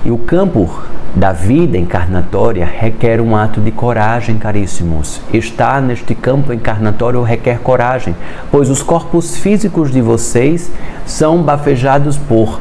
E o campo da vida encarnatória requer um ato de coragem, caríssimos. Estar neste campo encarnatório requer coragem, pois os corpos físicos de vocês são bafejados por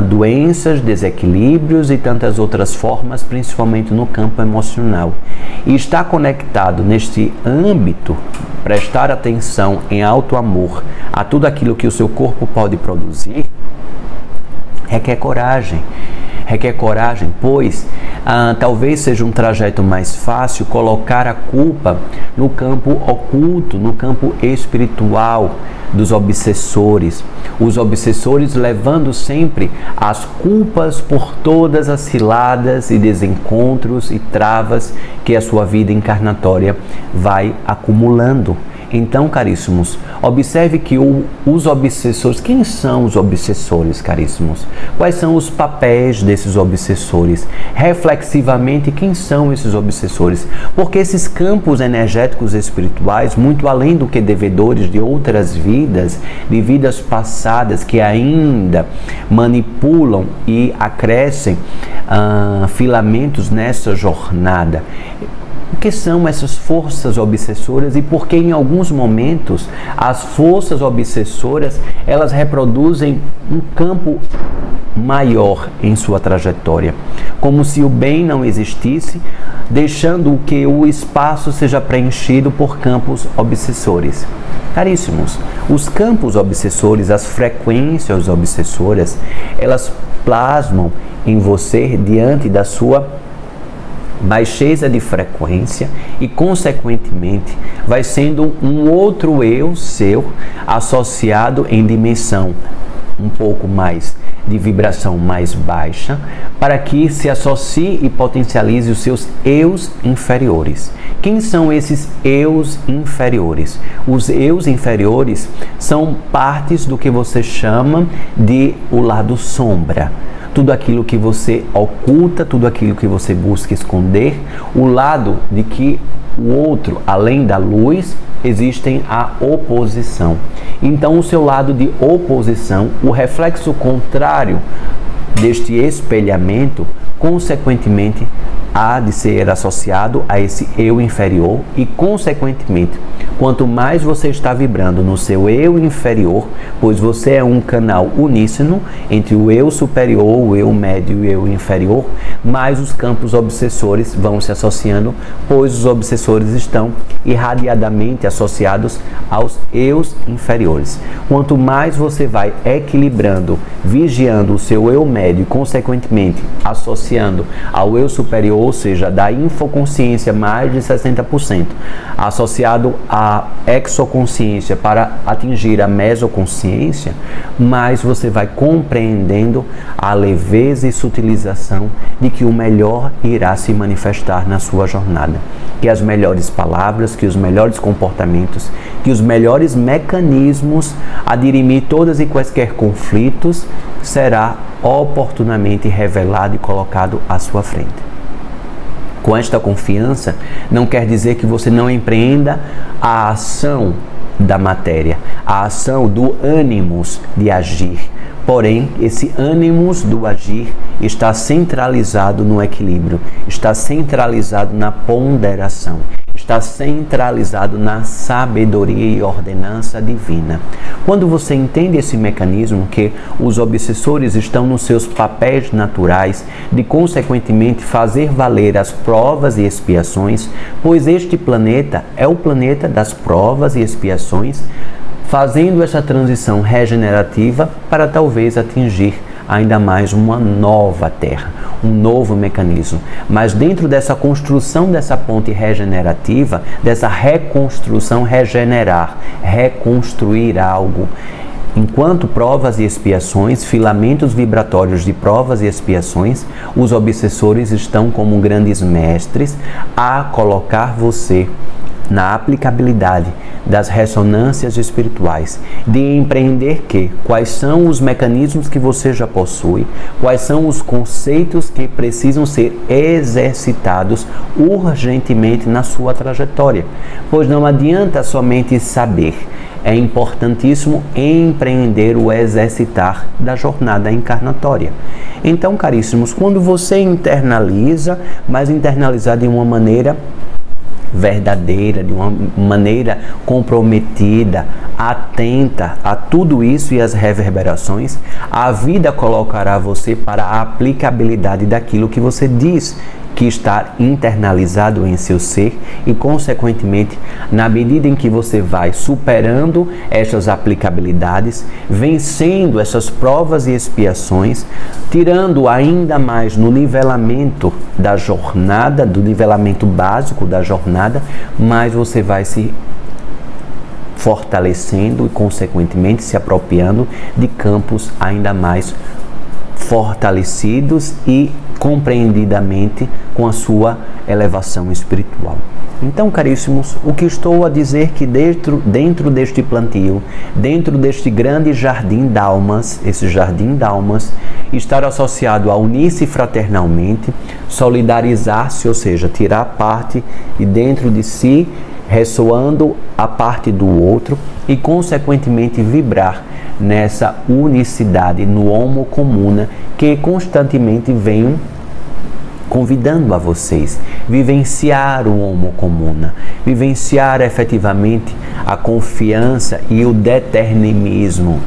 doenças, desequilíbrios e tantas outras formas, principalmente no campo emocional. E estar conectado neste âmbito, prestar atenção em alto amor a tudo aquilo que o seu corpo pode produzir, requer coragem. Requer coragem, pois talvez seja um trajeto mais fácil colocar a culpa no campo oculto, no campo espiritual dos obsessores. Os obsessores levando sempre as culpas por todas as ciladas e desencontros e travas que a sua vida encarnatória vai acumulando. Então, caríssimos, observe que os obsessores, quem são os obsessores, caríssimos? Quais são os papéis desses obsessores? Reflexivamente, quem são esses obsessores? Porque esses campos energéticos espirituais, muito além do que devedores de outras vidas, de vidas passadas que ainda manipulam e acrescem filamentos nessa jornada. O que são essas forças obsessoras e por que em alguns momentos as forças obsessoras elas reproduzem um campo maior em sua trajetória, como se o bem não existisse, deixando que o espaço seja preenchido por campos obsessores. Caríssimos, os campos obsessores, as frequências obsessoras, elas plasmam em você diante da sua baixeza de frequência e, consequentemente, vai sendo um outro eu seu associado em dimensão um pouco mais de vibração mais baixa, para que se associe e potencialize os seus eus inferiores. Quem são esses eus inferiores? Os eus inferiores são partes do que você chama de o lado sombra. Tudo aquilo que você oculta, tudo aquilo que você busca esconder, o lado de que o outro, além da luz, existem a oposição. Então, o seu lado de oposição, o reflexo contrário deste espelhamento, consequentemente, há de ser associado a esse eu inferior e, consequentemente, quanto mais você está vibrando no seu eu inferior, pois você é um canal uníssono entre o eu superior, o eu médio e o eu inferior, mais os campos obsessores vão se associando, pois os obsessores estão irradiadamente associados aos eus inferiores. Quanto mais você vai equilibrando, vigiando o seu eu médio e, consequentemente, associando ao eu superior, ou seja, da infoconsciência mais de 60%, associado à exoconsciência para atingir a mesoconsciência, mais você vai compreendendo a leveza e sutilização de que o melhor irá se manifestar na sua jornada. Que as melhores palavras, que os melhores comportamentos, que os melhores mecanismos a dirimir todas e quaisquer conflitos será oportunamente revelado e colocado à sua frente. Com esta confiança, não quer dizer que você não empreenda a ação da matéria, a ação do ânimos de agir. Porém, esse ânimos do agir está centralizado no equilíbrio, está centralizado na ponderação, está centralizado na sabedoria e ordenança divina. Quando você entende esse mecanismo que os obsessores estão nos seus papéis naturais de, consequentemente, fazer valer as provas e expiações, pois este planeta é o planeta das provas e expiações, fazendo essa transição regenerativa para talvez atingir ainda mais uma nova terra, um novo mecanismo. Mas dentro dessa construção dessa ponte regenerativa, dessa reconstrução, regenerar, reconstruir algo, enquanto provas e expiações, filamentos vibratórios de provas e expiações, os obsessores estão como grandes mestres a colocar você na aplicabilidade das ressonâncias espirituais, de empreender quais são os mecanismos que você já possui, quais são os conceitos que precisam ser exercitados urgentemente na sua trajetória, pois não adianta somente saber, é importantíssimo empreender o exercitar da jornada encarnatória. Então, caríssimos, quando você internaliza, mas internalizar de uma maneira verdadeira, de uma maneira comprometida, atenta a tudo isso e as reverberações, a vida colocará você para a aplicabilidade daquilo que você diz que está internalizado em seu ser e, consequentemente, na medida em que você vai superando essas aplicabilidades, vencendo essas provas e expiações, tirando ainda mais no nivelamento da jornada, do nivelamento básico da jornada, mais você vai se fortalecendo e, consequentemente, se apropriando de campos ainda mais fortalecidos e compreendidamente com a sua elevação espiritual. Então, caríssimos, o que estou a dizer que dentro deste plantio, dentro deste grande jardim d'almas, esse jardim d'almas, estar associado a unir-se fraternalmente, solidarizar-se, ou seja, tirar parte de dentro de si, ressoando a parte do outro e, consequentemente, vibrar nessa unicidade, no homo comuna, que constantemente vem convidando a vocês vivenciar o homo comuna, vivenciar efetivamente a confiança e o determinismo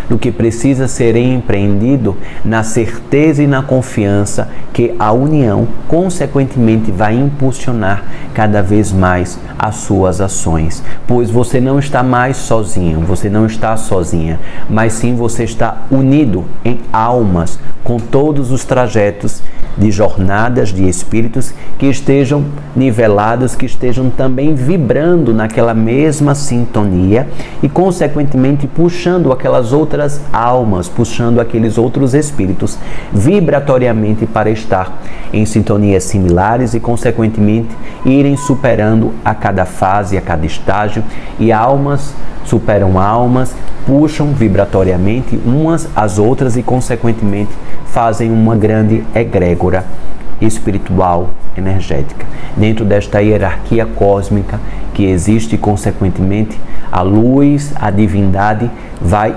do que precisa ser empreendido, na certeza e na confiança que a união consequentemente vai impulsionar cada vez mais as suas ações, pois você não está mais sozinho, você não está sozinha, mas sim você está unido em almas com todos os trajetos de jornadas de espíritos que estejam nivelados, que estejam também vibrando naquela mesma sintonia e, consequentemente, puxando aquelas outras almas, puxando aqueles outros espíritos vibratoriamente para estar em sintonias similares e, consequentemente, irem superando a cada fase, a cada estágio, e almas superam almas, puxam vibratoriamente umas às outras e, consequentemente, fazem uma grande egrégora espiritual, energética. Dentro desta hierarquia cósmica que existe, consequentemente, a luz, a divindade vai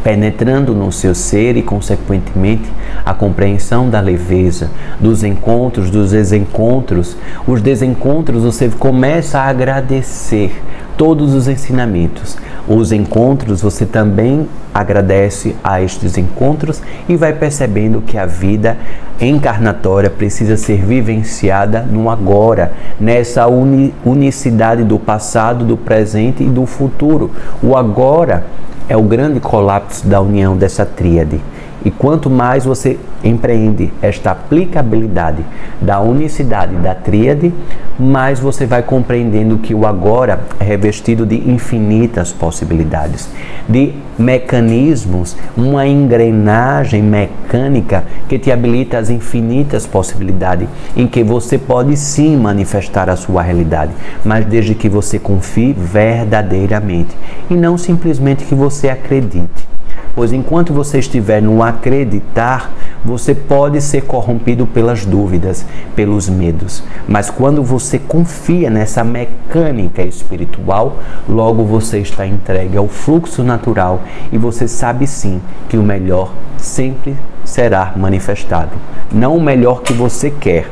penetrando no seu ser e, consequentemente, a compreensão da leveza, dos encontros, dos desencontros. Os desencontros você começa a agradecer todos os ensinamentos. Os encontros você também agradece a estes encontros e vai percebendo que a vida encarnatória precisa ser vivenciada no agora, nessa unicidade do passado, do presente e do futuro. O agora é o grande colapso da união dessa tríade. E quanto mais você empreende esta aplicabilidade da unicidade da tríade, mais você vai compreendendo que o agora é revestido de infinitas possibilidades, de mecanismos, uma engrenagem mecânica que te habilita as infinitas possibilidades em que você pode sim manifestar a sua realidade, mas desde que você confie verdadeiramente e não simplesmente que você acredite. Pois enquanto você estiver no acreditar, você pode ser corrompido pelas dúvidas, pelos medos. Mas quando você confia nessa mecânica espiritual, logo você está entregue ao fluxo natural e você sabe sim que o melhor sempre será manifestado. Não o melhor que você quer,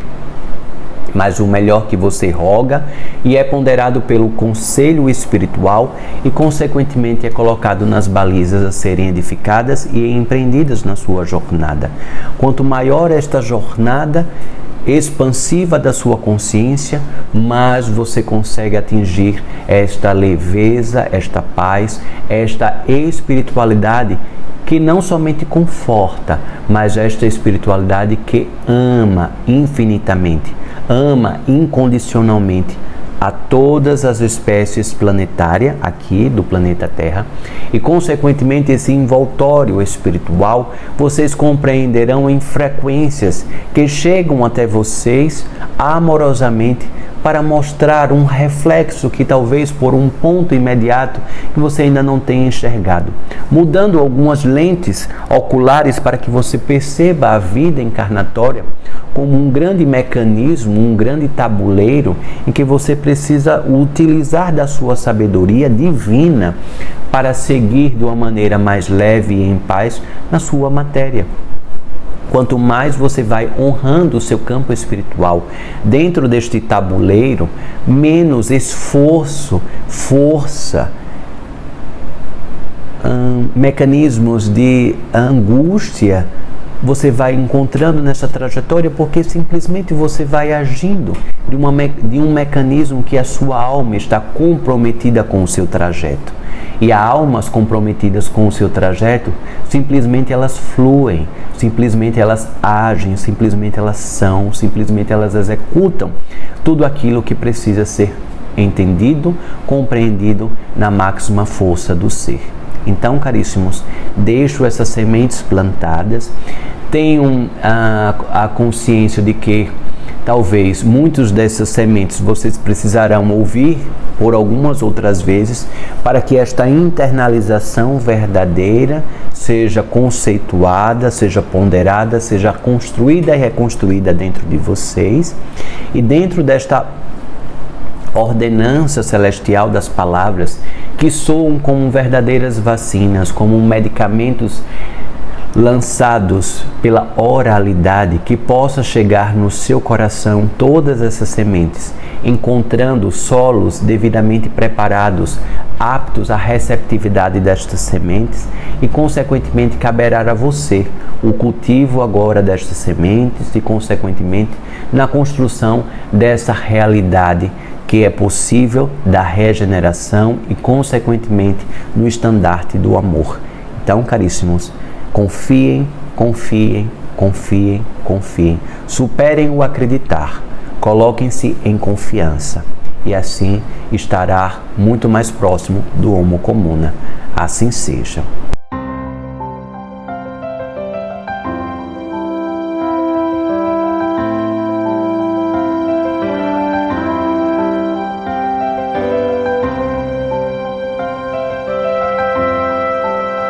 mas o melhor que você roga e é ponderado pelo conselho espiritual e, consequentemente, é colocado nas balizas a serem edificadas e empreendidas na sua jornada. Quanto maior esta jornada expansiva da sua consciência, mais você consegue atingir esta leveza, esta paz, esta espiritualidade que não somente conforta, mas esta espiritualidade que ama infinitamente, ama incondicionalmente a todas as espécies planetárias aqui do planeta Terra e, consequentemente, esse envoltório espiritual vocês compreenderão em frequências que chegam até vocês amorosamente para mostrar um reflexo que talvez por um ponto imediato que você ainda não tenha enxergado. Mudando algumas lentes oculares para que você perceba a vida encarnatória como um grande mecanismo, um grande tabuleiro em que você precisa utilizar da sua sabedoria divina para seguir de uma maneira mais leve e em paz na sua matéria. Quanto mais você vai honrando o seu campo espiritual dentro deste tabuleiro, menos esforço, força, mecanismos de angústia você vai encontrando nessa trajetória, porque simplesmente você vai agindo de um mecanismo que a sua alma está comprometida com o seu trajeto. E há almas comprometidas com o seu trajeto, simplesmente elas fluem, simplesmente elas agem, simplesmente elas são, simplesmente elas executam tudo aquilo que precisa ser entendido, compreendido na máxima força do ser. Então, caríssimos, deixo essas sementes plantadas, tenham a consciência de que talvez muitas dessas sementes vocês precisarão ouvir por algumas outras vezes para que esta internalização verdadeira seja conceituada, seja ponderada, seja construída e reconstruída dentro de vocês. E dentro desta ordenança celestial das palavras que soam como verdadeiras vacinas, como medicamentos lançados pela oralidade, que possa chegar no seu coração todas essas sementes, encontrando solos devidamente preparados, aptos à receptividade destas sementes, e consequentemente caberá a você o cultivo agora destas sementes e consequentemente na construção dessa realidade que é possível da regeneração e consequentemente no estandarte do amor. Então, caríssimos, confiem, confiem, confiem, confiem. Superem o acreditar. Coloquem-se em confiança. E assim estará muito mais próximo do Homo Comuna. Assim seja.